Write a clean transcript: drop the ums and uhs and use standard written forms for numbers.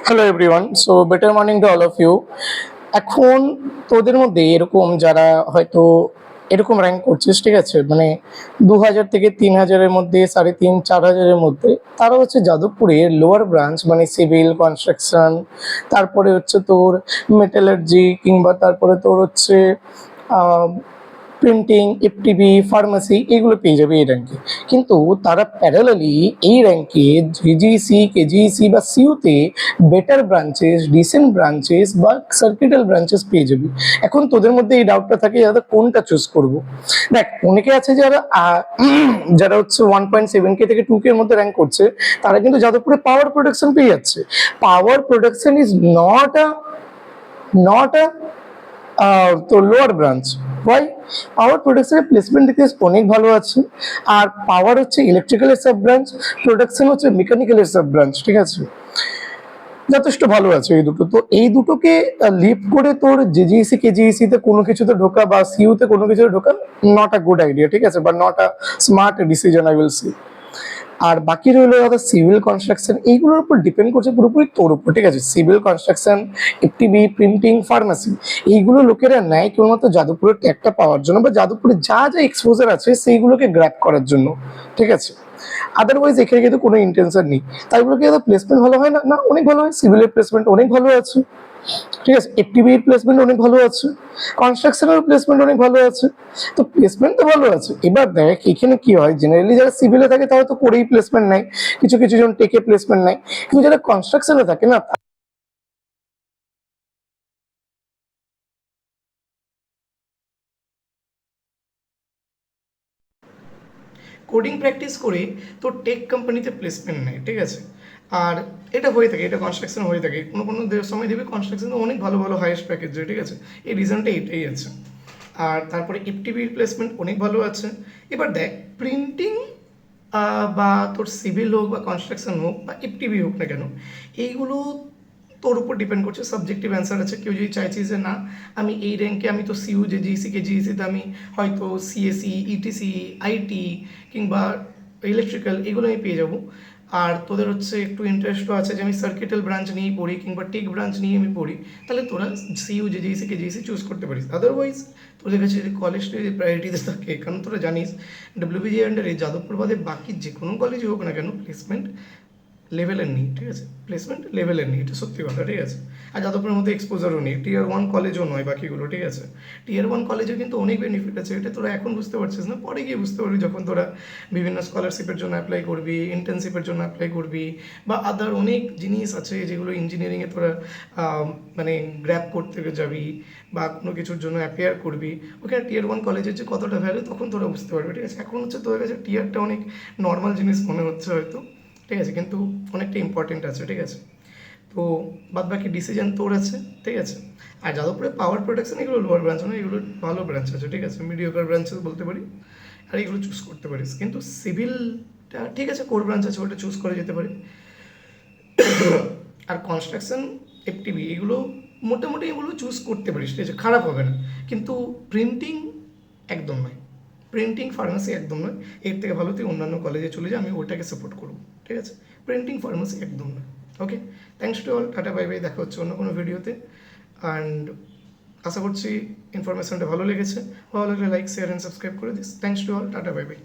Hello everyone, so better morning to all of you. এখন তোদের মধ্যে এরকম যারা হয়তো এরকম র্যাঙ্ক করছিস, ঠিক আছে, মানে 2000 থেকে 3000-এর মধ্যে, 3500-4000-এর মধ্যে, তারা হচ্ছে যাদবপুরের লোয়ার ব্রাঞ্চ, মানে সিভিল কনস্ট্রাকশন, তারপরে হচ্ছে তোর মেটালার্জি, কিংবা তারপরে তোর হচ্ছে প্রিন্টিং, এফটিবি, ফার্মাসি, এগুলো পেয়ে যাবে এই র্যাঙ্কে। কিন্তু তারা প্যারালালি এই র্যাঙ্কে জিজিসি, কেজিসি বা সিইউতে বেটার ব্রাঞ্চেস, ডিসেন্ট ব্রাঞ্চেস বা সার্কিটাল ব্রাঞ্চেস পেয়ে যাবে। এখন তোদের মধ্যে এই ডাউটটা থাকে যারা কোনটা চুজ করব। দেখ, অনেকে আছে যারা যারা হচ্ছে 1.7K থেকে 2K এর মধ্যে র্যাঙ্ক করছে, তারা কিন্তু যাদবপুরে পাওয়ার প্রোডাকশন পেয়ে যাচ্ছে। পাওয়ার প্রোডাকশন ইজ নট আ তো লোয়ার ব্রাঞ্চ। ওয়াই? পাওয়ার প্রোডাকশনের প্লেসমেন্ট দিকে অনেক ভালো আছে। আর পাওয়ার হচ্ছে ইলেকট্রিক্যালের সাব ব্রাঞ্চ, প্রোডাকশন হচ্ছে মেকানিক্যালের সাব ব্রাঞ্চ, ঠিক আছে, যথেষ্ট ভালো আছে এই দুটো। তো এই দুটোকে লিভ করে তোর জেজিইসি কেজিইসি তে কোনো কিছুতে ঢোকা বা সিইউতে কোনো কিছুতে ঢোকা নট আ গুড আইডিয়া, ঠিক আছে, বা not a smart decision, I will see. আর বাকি রইলো দাদা সিভিল কনস্ট্রাকশন, এইগুলোর উপর ডিপেন্ড করছে পুরোপুরি তোর উপর, ঠিক আছে। সিভিল কনস্ট্রাকশন, এফটিবি, প্রিন্টিং, ফার্মাসি, এইগুলো লোকেরা নেয় কেবলমাত্র যাদবপুরের ট্যাগটা পাওয়ার জন্য, বা যাদবপুরে যা যা এক্সপোজার আছে সেইগুলোকে গ্র্যাব করার জন্য, ঠিক আছে। আদারওয়াইজ এখানে কিন্তু কোনো ইন্টেনশন নেই। তাই বলে কি প্লেসমেন্ট ভালো হয় না? না, অনেক ভালো হয়। সিভিলের প্লেসমেন্ট অনেক ভালো আছে, ঠিক আছে, এফটিবির প্লেসমেন্ট অনেক ভালো আছে, কনস্ট্রাকশনের প্লেসমেন্ট অনেক ভালো আছে। তো প্লেসমেন্ট তো ভালো আছে। এবার দেখ এখানে কি হয়, জেনারেলি যারা সিভিলে থাকে তারা তো করেই প্লেসমেন্ট নেয়, কিছু কিছু জন টেকে প্লেসমেন্ট নেয়, কিন্তু যারা কনস্ট্রাকশনে থাকে না, কোডিং প্র্যাকটিস করে তোর টেক কোম্পানিতে প্লেসমেন্ট নেয়, ঠিক আছে। আর এটা হয়ে থাকে, এটা কনস্ট্রাকশন হয়ে থাকে, কোনো কোনো সময় দেবে কনস্ট্রাকশনে অনেক ভালো ভালো হাইয়েস্ট প্যাকেজ যায়, ঠিক আছে। এই রিজনটা এটাই আছে। আর তারপরে এফটিবির প্লেসমেন্ট অনেক ভালো আছে। এবার দেখ, প্রিন্টিং বা তোর সিভিল হোক বা কনস্ট্রাকশন হোক বা এফটিবি হোক না কেন, এইগুলো তোর উপর ডিপেন্ড করছে, সাবজেক্টিভ অ্যান্সার আছে। কেউ যদি চাইছিস যে না, আমি এই র্যাঙ্কে, আমি তো সিইউ জেজিইসি কেজিইসিতে আমি হয়তো সিএসি, ইটিসি, আইটি কিংবা ইলেকট্রিক্যাল এগুলো আমি পেয়ে যাবো। আর তোদের হচ্ছে একটু ইন্টারেস্টও আছে যে আমি সার্কিটাল ব্রাঞ্চ নিয়েই পড়ি কিংবা টেক ব্রাঞ্চ নিয়ে আমি পড়ি, তাহলে তোরা সিইউ জেজিইসি কেজিইসি চুজ করতে পারিস। আদারওয়াইজ তোদের কাছে যদি কলেজটা যদি প্রায়োরিটিতে থাকে, কারণ তোরা জানিস ডব্লিউবিজি আন্ডারে যাদবপুর বাদে বাকি যে কোনো কলেজে হোক না কেন প্লেসমেন্ট লেভেলের নেই, ঠিক আছে, প্লেসমেন্ট লেভেলের নেই, এটা সত্যি কথা, ঠিক আছে। আর যাদবপুরের মধ্যে এক্সপোজারও নেই, টিয়ার 1 কলেজও নয় বাকিগুলো, ঠিক আছে। টিয়ার 1 কলেজে কিন্তু অনেক বেনিফিট আছে, এটা তোরা এখন বুঝতে পারছিস না, পরে গিয়ে বুঝতে পারবি যখন তোরা বিভিন্ন স্কলারশিপের জন্য অ্যাপ্লাই করবি, ইন্টার্নশিপের জন্য অ্যাপ্লাই করবি, বা আদার অনেক জিনিস আছে যেগুলো ইঞ্জিনিয়ারিংয়ে তোরা মানে গ্র্যাব করতে যাবি বা কোনো কিছুর জন্য অ্যাপিয়ার করবি, ওখানে টিয়ার 1 কলেজের যে কতটা ভ্যালু তখন তোরা বুঝতে পারবি, ঠিক আছে। এখন হচ্ছে তোদের কাছে টিয়ারটা অনেক নর্মাল জিনিস মনে হচ্ছে হয়তো, ঠিক আছে, কিন্তু অনেকটা ইম্পর্টেন্ট আছে, ঠিক আছে। তো বাদ বাকি ডিসিশন তোর আছে, ঠিক আছে। আর যাদবপুরে পাওয়ার প্রোডাকশন এগুলো লোয়ার ব্রাঞ্চ না, এগুলো ভালো ব্রাঞ্চ আছে, ঠিক আছে, মিডিওকার ব্রাঞ্চেস বলতে পারি। আর এগুলো চুজ করতে পারিস, কিন্তু সিভিলটা ঠিক আছে, কোর ব্রাঞ্চ আছে, ওটা চুজ করা যেতে পারে। আর কনস্ট্রাকশন, এফটিবি, এগুলো মোটামুটি এগুলো চুজ করতে পারিস, ঠিক আছে, খারাপ হবে না। কিন্তু প্রিন্টিং একদম নয়, প্রিন্টিং ফার্মাসি একদম নয়। এর থেকে ভালো তুই অন্যান্য কলেজে চলে যা, আমি ওটাকে সাপোর্ট করবো, ঠিক আছে। প্রিন্টিং ফার্মাসি একদম নয়। Okay, thanks to all, tata bye bye, দেখা হচ্ছে অন্য কোনো ভিডিওতে। অ্যান্ড আশা করছি ইনফরমেশনটা ভালো লেগেছে। ভালো লাগলে লাইক, শেয়ার অ্যান্ড সাবস্ক্রাইব করে this. Thanks to all, tata bye by.